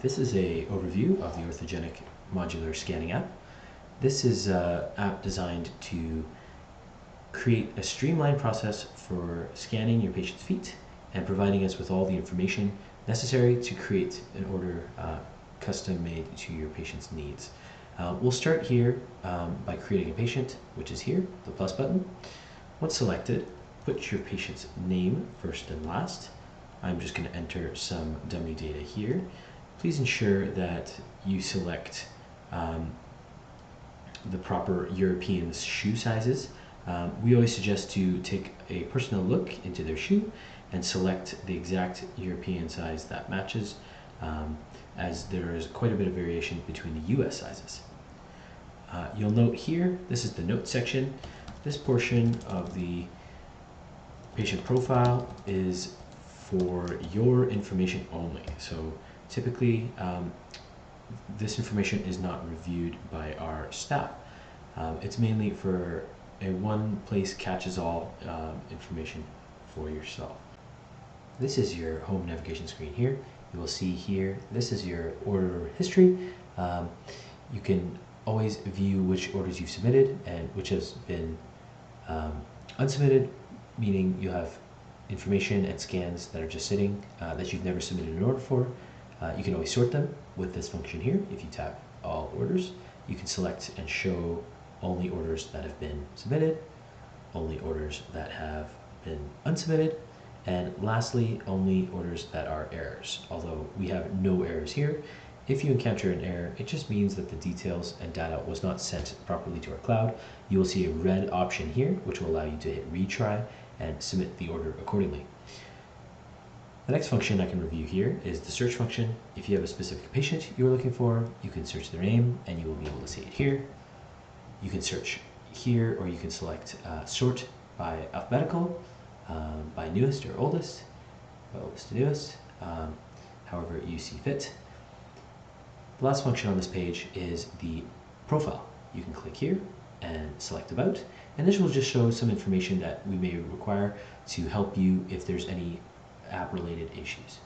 This is an overview of the Orthogenic modular scanning app. This is an app designed to create a streamlined process for scanning your patient's feet and providing us with all the information necessary to create an order custom made to your patient's needs. We'll start here by creating a patient, which is here, the plus button. Once selected, put your patient's name first and last. I'm just going to enter some dummy data here. Please ensure that you select the proper European shoe sizes. We always suggest to take a personal look into their shoe and select the exact European size that matches, as there is quite a bit of variation between the US sizes. You'll note here, this is the notes section. This portion of the patient profile is for your information only. So typically, this information is not reviewed by our staff. It's mainly for a one-place catches-all information for yourself. This is your home navigation screen here. You will see here, this is your order history. You can always view which orders you've submitted and which has been unsubmitted, meaning you have information and scans that are just sitting that you've never submitted an order for. You can always sort them with this function here. If you tap all orders, you can select and show only orders that have been submitted, only orders that have been unsubmitted, and lastly, only orders that are errors. Although we have no errors here, if you encounter an error, it just means that the details and data was not sent properly to our cloud. You will see a red option here, which will allow you to hit retry and submit the order accordingly. The next function I can review here is the search function. If you have a specific patient you're looking for, you can search their name and you will be able to see it here. You can search here, or you can select sort by alphabetical, by newest or oldest, by oldest to newest, however you see fit. The last function on this page is the profile. You can click here and select about, and this will just show some information that we may require to help you if there's any app-related issues.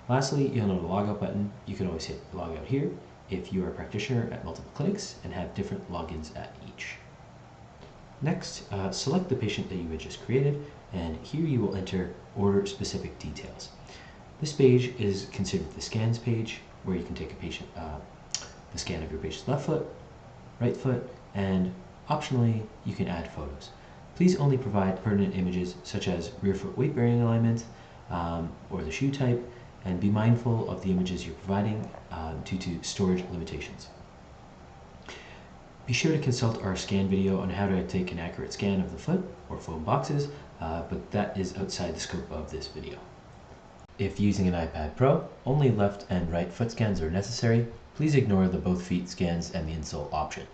Lastly, you'll note a logout button. You can always hit logout here if you are a practitioner at multiple clinics and have different logins at each. Next, select the patient that you had just created, and here you will enter order-specific details. This page is considered the scans page, where you can take a patient, the scan of your patient's left foot, right foot, and optionally you can add photos. Please only provide pertinent images such as rear foot weight bearing alignment or the shoe type, and be mindful of the images you're providing due to storage limitations. Be sure to consult our scan video on how to take an accurate scan of the foot or foam boxes, but that is outside the scope of this video. If using an iPad Pro, only left and right foot scans are necessary. Please ignore the both feet scans and the insole option.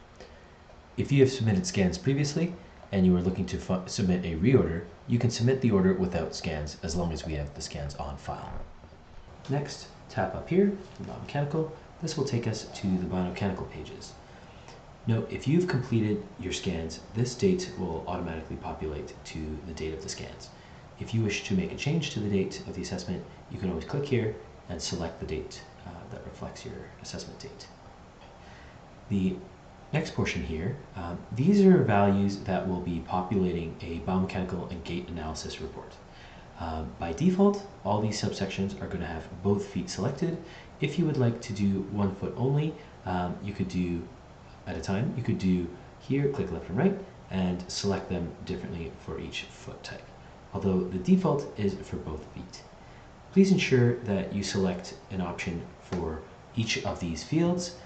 If you have submitted scans previously and you are looking to submit a reorder, you can submit the order without scans as long as we have the scans on file. Next, tap up here, the biomechanical. This will take us to the biomechanical pages. Note, if you've completed your scans, this date will automatically populate to the date of the scans. If you wish to make a change to the date of the assessment, you can always click here and select the date that reflects your assessment date. The next portion here, these are values that will be populating a biomechanical and gait analysis report. By default, all these subsections are going to have both feet selected. If you would like to do one foot only, you could do at a time. You could do here, click left and right, and select them differently for each foot type, although the default is for both feet. Please ensure that you select an option for each of these fields.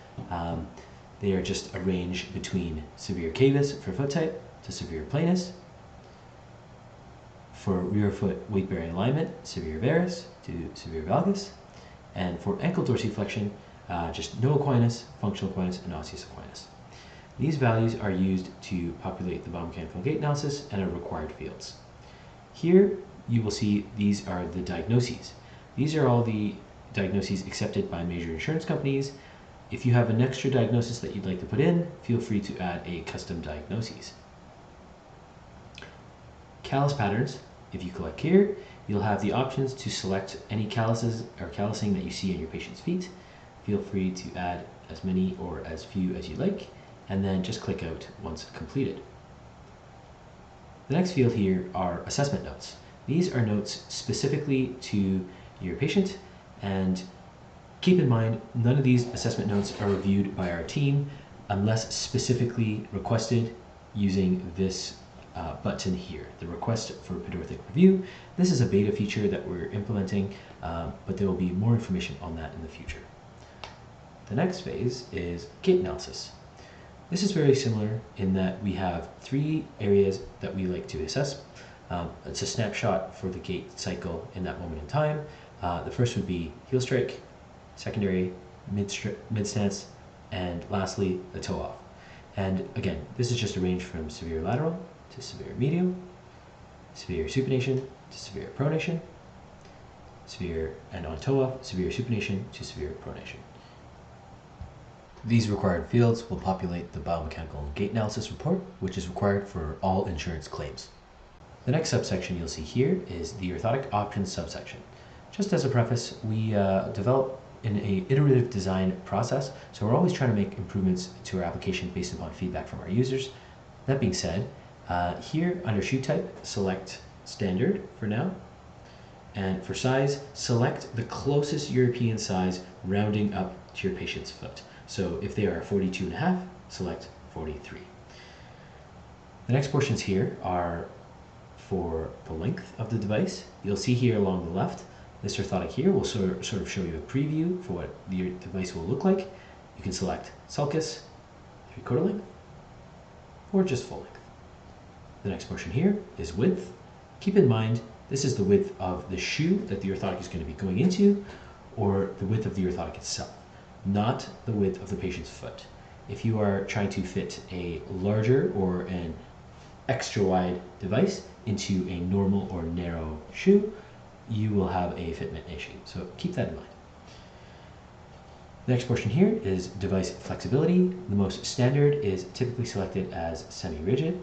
They are just a range between severe cavus for foot type to severe planus, for rear foot weight bearing alignment, severe varus to severe valgus, and for ankle dorsiflexion, just no equinus, functional equinus, and osseous equinus. These values are used to populate the biomechanical gait analysis and are required fields. Here you will see these are the diagnoses. These are all the diagnoses accepted by major insurance companies. If you have an extra diagnosis that you'd like to put in, feel free to add a custom diagnosis. Callus patterns. If you click here, you'll have the options to select any calluses or callusing that you see in your patient's feet. feel free to add as many or as few as you like, and then just click out once completed. The next field here are assessment notes. These are notes specifically to your patient, and keep in mind, none of these assessment notes are reviewed by our team unless specifically requested using this button here, the request for pedorthic review. This is a beta feature that we're implementing, but there will be more information on that in the future. The next phase is gait analysis. This is very similar in that we have 3 areas that we like to assess. It's a snapshot for the gait cycle in that moment in time. The first would be heel strike, secondary, mid stance, and lastly, the toe off. And again, this is just a range from severe lateral to severe medial, severe supination to severe pronation, severe and on toe off, severe supination to severe pronation. These required fields will populate the biomechanical gait analysis report, which is required for all insurance claims. The next subsection you'll see here is the orthotic options subsection. Just as a preface, we develop in an iterative design process, so we're always trying to make improvements to our application based upon feedback from our users. That being said, here under shoe type, select standard for now, and for size, select the closest European size rounding up to your patient's foot. So if they are 42.5, select 43. The next portions here are for the length of the device. You'll see here along the left, this orthotic here will sort of show you a preview for what the device will look like. You can select sulcus, 3/4 length, or just full length. The next portion here is width. Keep in mind, this is the width of the shoe that the orthotic is going to be going into, or the width of the orthotic itself, not the width of the patient's foot. If you are trying to fit a larger or an extra wide device into a normal or narrow shoe, you will have a fitment issue. So keep that in mind. The next portion here is device flexibility. The most standard is typically selected as semi-rigid.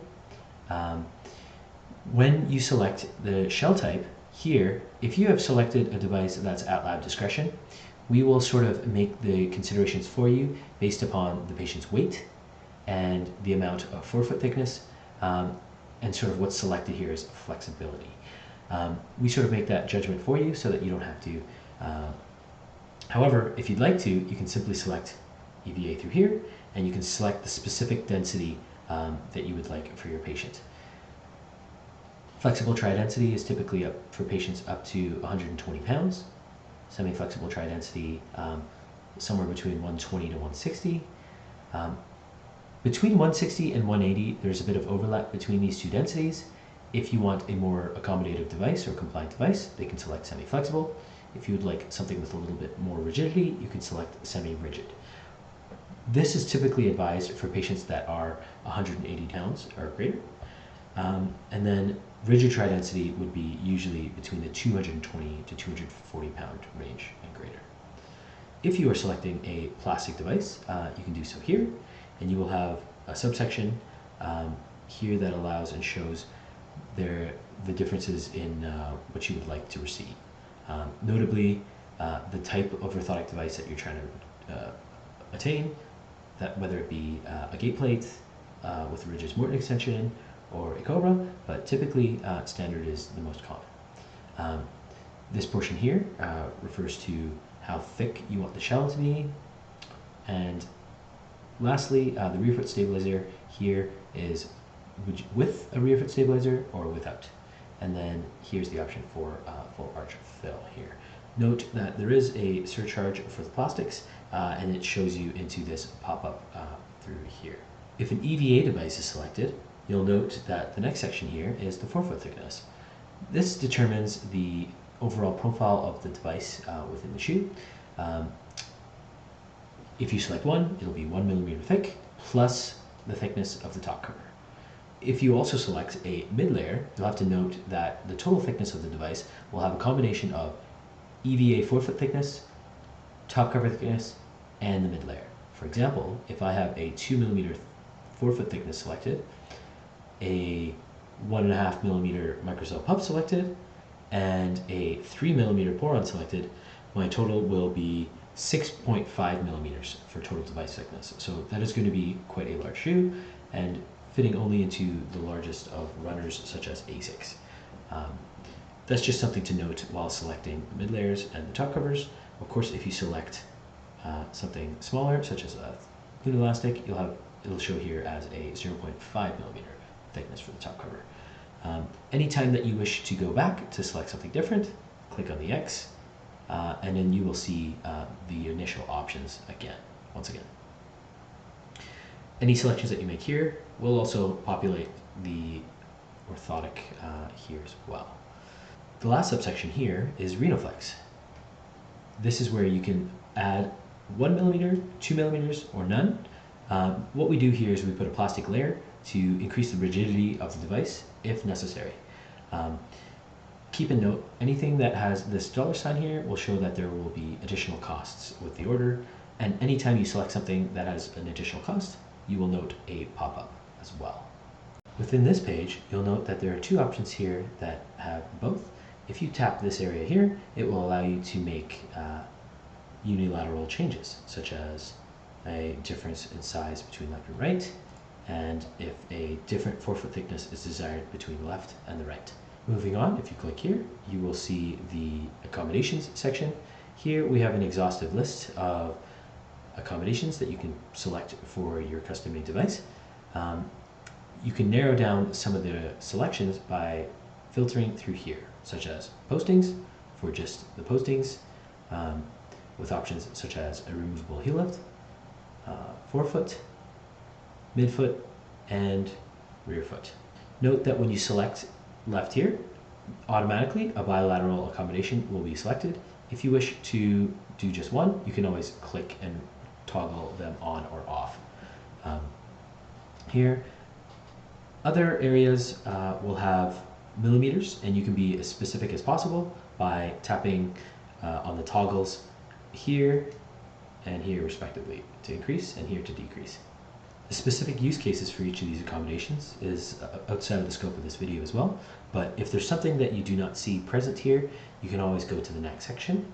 When you select the shell type here, if you have selected a device that's at lab discretion, we will sort of make the considerations for you based upon the patient's weight and the amount of forefoot thickness, and sort of what's selected here is flexibility. We sort of make that judgment for you so that you don't have to. However, if you'd like to, you can simply select EVA through here, and you can select the specific density that you would like for your patient. Flexible tri-density is typically up for patients up to 120 pounds. Semi-flexible tri-density somewhere between 120 to 160. Between 160 and 180, there's a bit of overlap between these two densities. If you want a more accommodative device or compliant device, they can select semi-flexible. If you would like something with a little bit more rigidity, you can select semi-rigid. This is typically advised for patients that are 180 pounds or greater. And then rigid tri-density would be usually between the 220 to 240 pound range and greater. If you are selecting a plastic device, you can do so here, and you will have a subsection here that allows and shows the differences in what you would like to receive. Notably, the type of orthotic device that you're trying to attain, that whether it be a gait plate with a rigid Morton extension or a Cobra, but typically standard is the most common. This portion here refers to how thick you want the shell to be, and lastly, the rear foot stabilizer here is with a rear foot stabilizer or without. And then here's the option for full arch fill here. Note that there is a surcharge for the plastics, and it shows you into this pop-up through here. If an EVA device is selected, you'll note that the next section here is the forefoot thickness. This determines the overall profile of the device within the shoe. If you select one, it'll be 1 millimeter thick plus the thickness of the top cover. If you also select a mid-layer, you'll have to note that the total thickness of the device will have a combination of EVA forefoot thickness, top cover thickness, and the mid-layer. For example, if I have a 2 millimeter forefoot thickness selected, a 1.5 millimeter microcell pup selected, and a 3 millimeter poron selected, my total will be 6.5 millimeters for total device thickness. So that is going to be quite a large shoe and fitting only into the largest of runners such as Asics. That's just something to note while selecting the mid layers and the top covers. Of course, if you select something smaller, such as a glue elastic, it'll show here as a 0.5 millimeter thickness for the top cover. Anytime that you wish to go back to select something different, click on the X, and then you will see the initial options once again. Any selections that you make here will also populate the orthotic here as well. The last subsection here is Renoflex. This is where you can add 1 millimeter, 2 millimeters, or none. What we do here is we put a plastic layer to increase the rigidity of the device if necessary. Keep a note, anything that has this $sign here will show that there will be additional costs with the order, and anytime you select something that has an additional cost, you will note a pop-up as well. Within this page, you'll note that there are two options here that have both. If you tap this area here, it will allow you to make unilateral changes, such as a difference in size between left and right, and if a different forefoot thickness is desired between the left and the right. Moving on, if you click here, you will see the accommodations section. Here we have an exhaustive list of accommodations that you can select for your custom-made device. You can narrow down some of the selections by filtering through here, such as postings for just the postings, with options such as a removable heel lift, forefoot, midfoot, and rear foot. Note that when you select left here, automatically a bilateral accommodation will be selected. If you wish to do just one, you can always click and toggle them on or off. Here, other areas will have millimeters, and you can be as specific as possible by tapping on the toggles here and here respectively to increase and here to decrease. The specific use cases for each of these accommodations is outside of the scope of this video as well, but if there's something that you do not see present here, you can always go to the next section,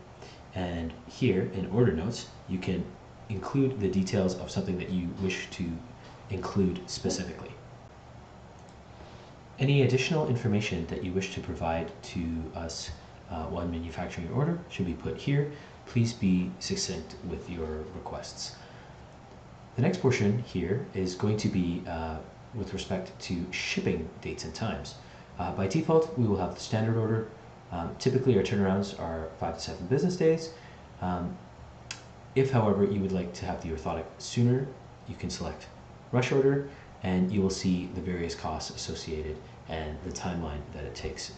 and here in order notes you can include the details of something that you wish to include specifically. Any additional information that you wish to provide to us when manufacturing your order should be put here. Please be succinct with your requests. The next portion here is going to be with respect to shipping dates and times. By default, we will have the standard order. Typically our turnarounds are 5 to 7 business days. If, however, you would like to have the orthotic sooner, you can select rush order, and you will see the various costs associated and the timeline that it takes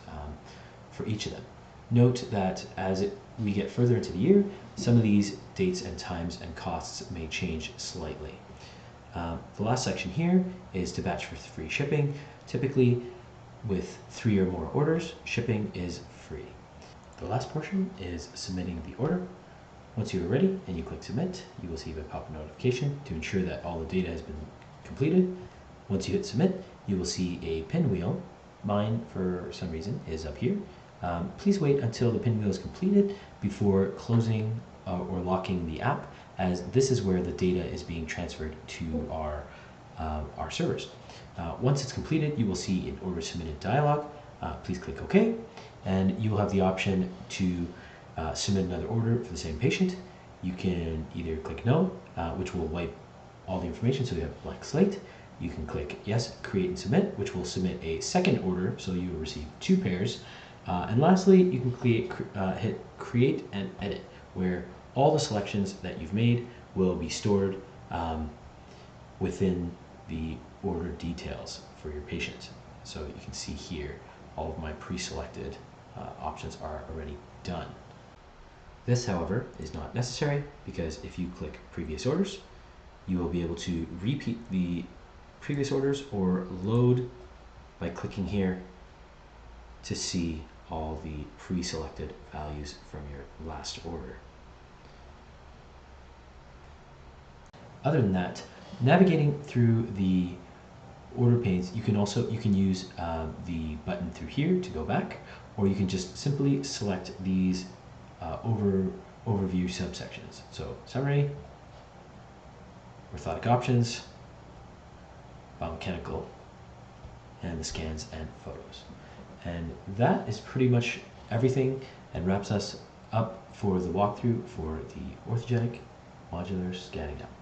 for each of them. Note that as we get further into the year, some of these dates and times and costs may change slightly. The last section here is to batch for free shipping. Typically, with 3 or more orders, shipping is free. The last portion is submitting the order. Once you are ready and you click submit, you will see a pop-up notification to ensure that all the data has been completed. Once you hit submit, you will see a pinwheel. Mine, for some reason, is up here. Please wait until the pinwheel is completed before closing or locking the app, as this is where the data is being transferred to our servers. Once it's completed, you will see an order submitted dialog. Please click OK, and you will have the option to submit another order for the same patient. You can either click no, which will wipe all the information so you have a blank slate. You can click yes, create and submit, which will submit a second order, so you will receive 2 pairs. And lastly, you can hit create and edit, where all the selections that you've made will be stored within the order details for your patient. So you can see here, all of my pre-selected options are already done. This, however, is not necessary, because if you click previous orders, you will be able to repeat the previous orders or load by clicking here to see all the pre-selected values from your last order. Other than that, navigating through the order panes, you can use the button through here to go back, or you can just simply select these over overview subsections. So summary, orthotic options, biomechanical, and the scans and photos. And that is pretty much everything and wraps us up for the walkthrough for the orthogenic modular scanning app.